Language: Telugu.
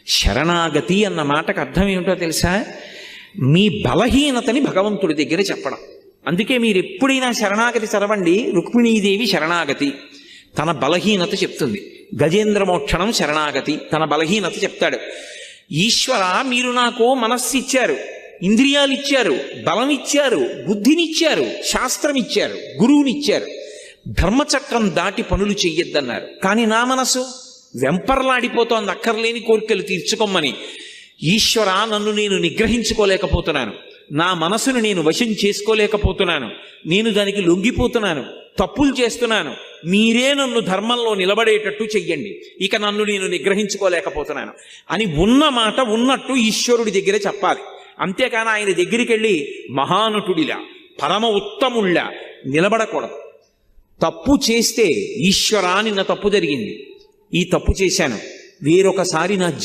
శరణాగతి అన్న మాటకు అర్థం ఏమిటో తెలుసా? మీ బలహీనతని భగవంతుడి దగ్గర చెప్పడం. అందుకే మీరు ఎప్పుడైనా శరణాగతి చదవండి. రుక్మిణీదేవి శరణాగతి తన బలహీనత చెప్తుంది. గజేంద్ర మోక్షణం శరణాగతి తన బలహీనత చెప్తాడు. ఈశ్వర, మీరు నాకు మనస్సు ఇచ్చారు, ఇంద్రియాలు ఇచ్చారు, బలం ఇచ్చారు, బుద్ధినిచ్చారు, శాస్త్రం ఇచ్చారు, గురువునిచ్చారు, ధర్మచక్రం దాటి పనులు చెయ్యొద్దన్నారు. కానీ నా మనసు వెంపర్లాడిపోతోంది అక్కర్లేని కోరికలు తీర్చుకోమని. ఈశ్వర, నన్ను నేను నిగ్రహించుకోలేకపోతున్నాను, నా మనసును నేను వశం చేసుకోలేకపోతున్నాను, నేను దానికి లొంగిపోతున్నాను, తప్పులు చేస్తున్నాను, మీరే నన్ను ధర్మంలో నిలబడేటట్టు చెయ్యండి, ఇక నన్ను నేను నిగ్రహించుకోలేకపోతున్నాను అని ఉన్న మాట ఉన్నట్టు ఈశ్వరుడి దగ్గర చెప్పాలి. అంతేకాని ఆయన దగ్గరికి వెళ్ళి మహానటుడిలా పరమ ఉత్తముళ్ళ నిలబడకూడదు. తప్పు చేస్తే ఈశ్వరా నిన్న తప్పు జరిగింది, ఈ తప్పు చేశాను, వేరొకసారి నా